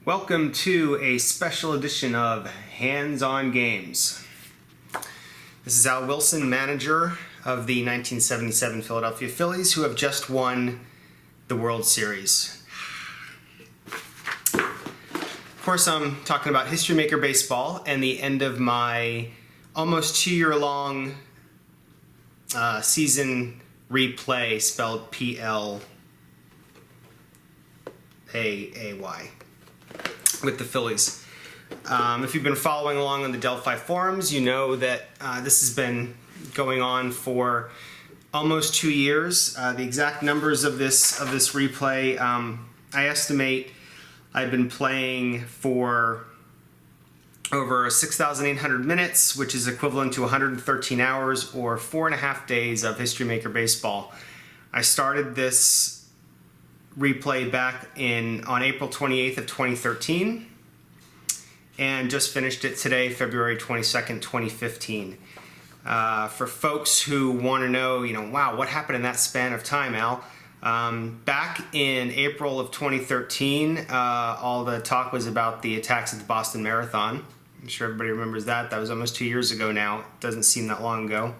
Welcome to a special edition of Hands-On Games. This is Al Wilson, manager of the 1977 Philadelphia Phillies, who have just won the World Series. Of course, I'm talking about History Maker Baseball and the end of my almost 2-year-long season replay, spelled P-L-A-A-Y, with the Phillies. If you've been following along on the Dephi Forums, you know that this has been going on for almost 2 years. The exact numbers of this replay, I estimate I've been playing for over 6,800 minutes, which is equivalent to 113 hours or 4.5 days of History Maker Baseball. I started this replay back on April 28th of 2013 and just finished it today, February 22nd, 2015. For folks who want to know, wow, what happened in that span of time, Al? Back in April of 2013, all the talk was about the attacks at the Boston Marathon. I'm sure everybody remembers that. That was almost 2 years ago now. It doesn't seem that long ago.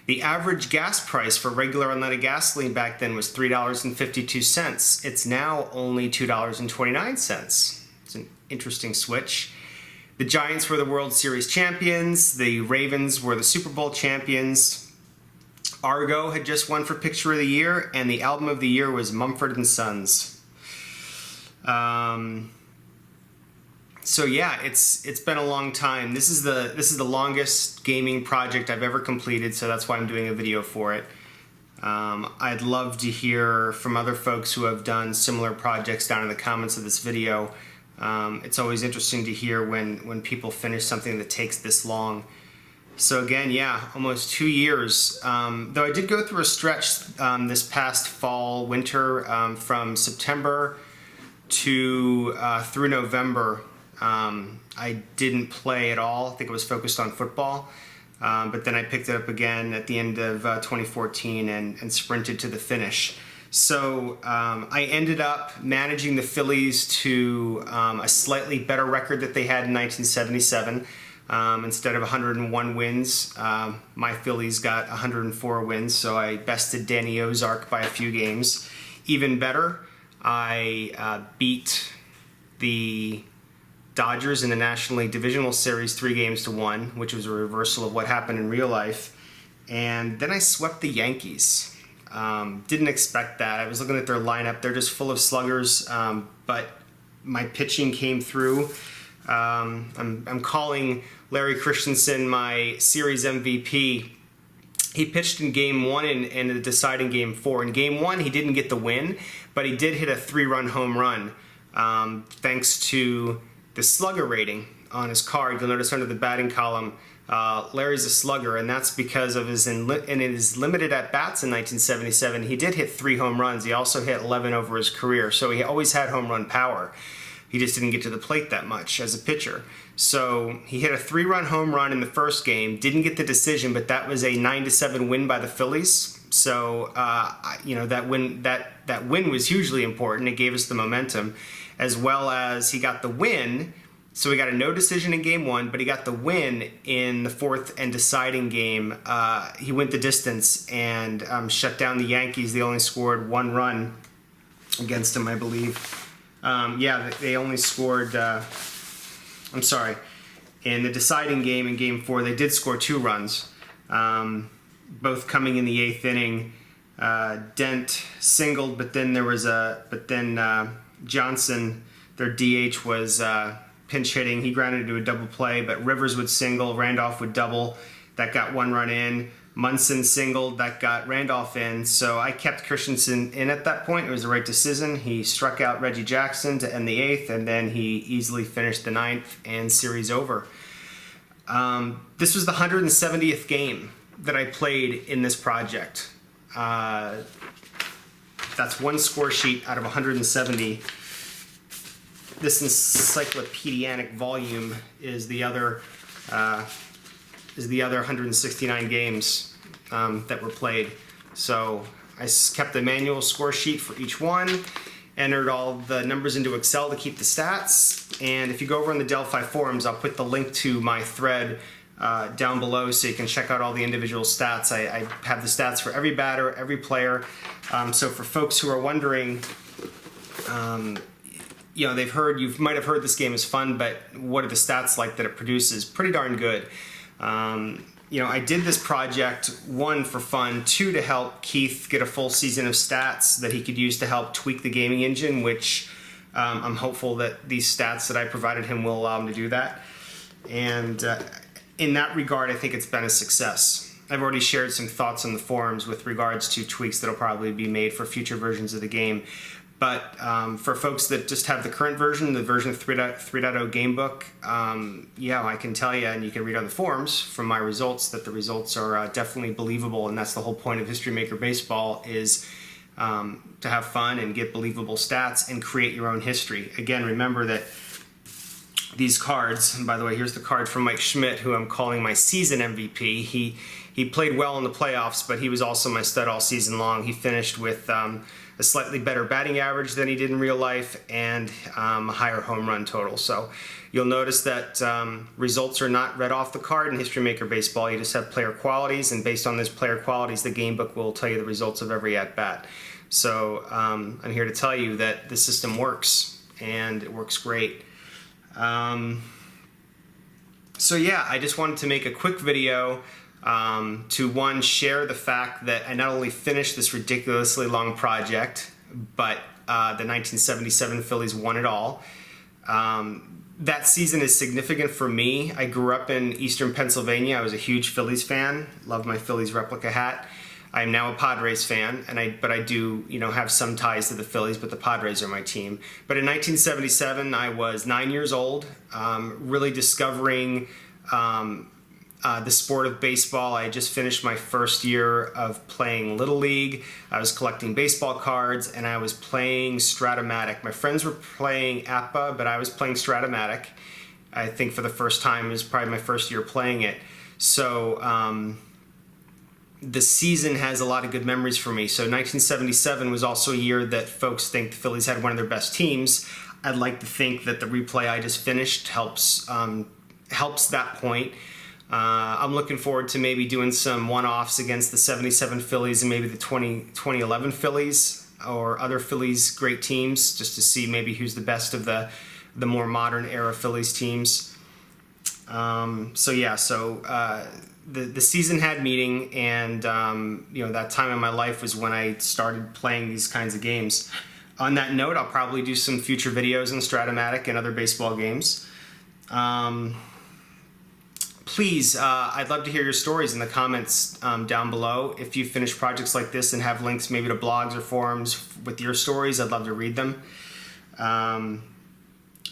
The average gas price for regular unleaded gasoline back then was $3.52. It's now only $2.29. It's an interesting switch. The Giants were the World Series champions. The Ravens were the Super Bowl champions. Argo had just won for Picture of the Year, and the album of the year was Mumford & Sons. So yeah, it's been a long time. This is the longest gaming project I've ever completed, so that's why I'm doing a video for it. I'd love to hear from other folks who have done similar projects down in the comments of this video. It's always interesting to hear when people finish something that takes this long. So again, yeah, almost 2 years. Though I did go through a stretch this past fall, winter, from September to through November. I didn't play at all. I think I was focused on football. But then I picked it up again at the end of 2014 and sprinted to the finish. So I ended up managing the Phillies to a slightly better record that they had in 1977. Instead of 101 wins, my Phillies got 104 wins, so I bested Danny Ozark by a few games. Even better, I beat the Dodgers in the National League Divisional Series 3-1, which was a reversal of what happened in real life. And then I swept the Yankees. Didn't expect that. I was looking at their lineup. They're just full of sluggers, but my pitching came through. I'm calling Larry Christensen my series MVP. He pitched in Game 1 and the deciding Game 4. In Game 1, he didn't get the win, but he did hit a 3-run home run, thanks to the slugger rating on his card. You'll notice under the batting column, Larry's a slugger, and that's because of his limited at-bats in 1977. He did hit 3 home runs. He also hit 11 over his career, so he always had home run power. He just didn't get to the plate that much as a pitcher. So he hit a 3-run home run in the first game, didn't get the decision, but that was a 9-7 win by the Phillies. So that win was hugely important. It gave us the momentum, as well as he got the win. So he got a no decision in Game 1, but he got the win in the 4th and deciding game. He went the distance and shut down the Yankees. They only scored 1 run against him, I believe. They only scored, I'm sorry, in the deciding game in Game 4, they did score 2 runs, both coming in the 8th inning. Dent singled, but then Johnson, their DH, was pinch hitting. He grounded into a double play, but Rivers would single, Randolph would double. That got 1 run in. Munson singled, that got Randolph in. So I kept Christensen in at that point. It was the right decision. He struck out Reggie Jackson to end the 8th, and then he easily finished the 9th and series over. This was the 170th game that I played in this project. That's 1 score sheet out of 170. This encyclopedic volume is the other 169 games that were played. So I kept the manual score sheet for each one, entered all the numbers into Excel to keep the stats. And if you go over on the Delphi Forums, I'll put the link to my thread down below so you can check out all the individual stats. I have the stats for every batter, every player. So for folks who are wondering, you know, you might have heard this game is fun, but what are the stats like that it produces? Pretty darn good. You know, I did this project, 1, for fun, 2, to help Keith get a full season of stats that he could use to help tweak the gaming engine, which I'm hopeful that these stats that I provided him will allow him to do that. And in that regard, I think it's been a success. I've already shared some thoughts on the forums with regards to tweaks that'll probably be made for future versions of the game. But for folks that just have the current version, the version of 3.0 gamebook, yeah, I can tell you, and you can read on the forums from my results, that the results are definitely believable, and that's the whole point of History Maker Baseball, is to have fun and get believable stats and create your own history. Again, remember that these cards, and by the way, here's the card from Mike Schmidt, who I'm calling my season MVP. He played well in the playoffs, but he was also my stud all season long. He finished with a slightly better batting average than he did in real life, and a higher home run total. So you'll notice that results are not read off the card in History Maker Baseball. You just have player qualities, and based on those player qualities, the game book will tell you the results of every at-bat. So I'm here to tell you that the system works, and it works great. So yeah, I just wanted to make a quick video to, 1, share the fact that I not only finished this ridiculously long project, but the 1977 Phillies won it all. That season is significant for me. I grew up in Eastern Pennsylvania. I was a huge Phillies fan. Love my Phillies replica hat. I am now a Padres fan, but I do, you know, have some ties to the Phillies, but the Padres are my team. But in 1977, I was 9 years old, really discovering the sport of baseball. I had just finished my first year of playing Little League. I was collecting baseball cards, and I was playing Stratomatic. My friends were playing APBA, but I was playing Stratomatic. I think for the first time. It was probably my first year playing it. So the season has a lot of good memories for me. So 1977 was also a year that folks think the Phillies had one of their best teams. I'd like to think that the replay I just finished helps that point. I'm looking forward to maybe doing some one-offs against the 77 Phillies and maybe the 2011 Phillies or other Phillies great teams, just to see maybe who's the best of the more modern era Phillies teams. So yeah, the season had meaning, and you know, that time in my life was when I started playing these kinds of games. On that note, I'll probably do some future videos on Stratomatic and other baseball games. Please, I'd love to hear your stories in the comments down below. If you finish projects like this and have links maybe to blogs or forums with your stories, I'd love to read them.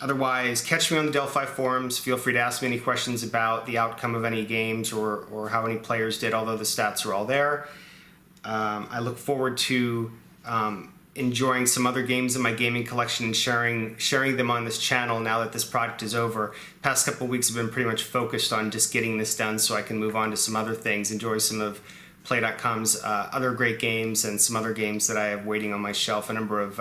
Otherwise, catch me on the Delphi Forums. Feel free to ask me any questions about the outcome of any games or how any players did, although the stats are all there. I look forward to enjoying some other games in my gaming collection and sharing them on this channel now that this project is over. Past couple weeks have been pretty much focused on just getting this done so I can move on to some other things, enjoy some of Play.com's other great games and some other games that I have waiting on my shelf, a number of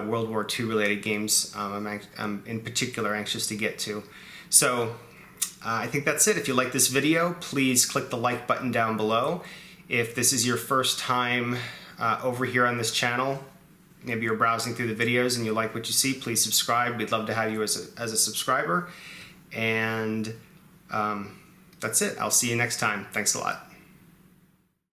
World War II related games I'm in particular anxious to get to. So I think that's it. If you like this video, please click the like button down below. If this is your first time over here on this channel, maybe you're browsing through the videos and you like what you see, please subscribe. We'd love to have you as a subscriber. And that's it. I'll see you next time. Thanks a lot.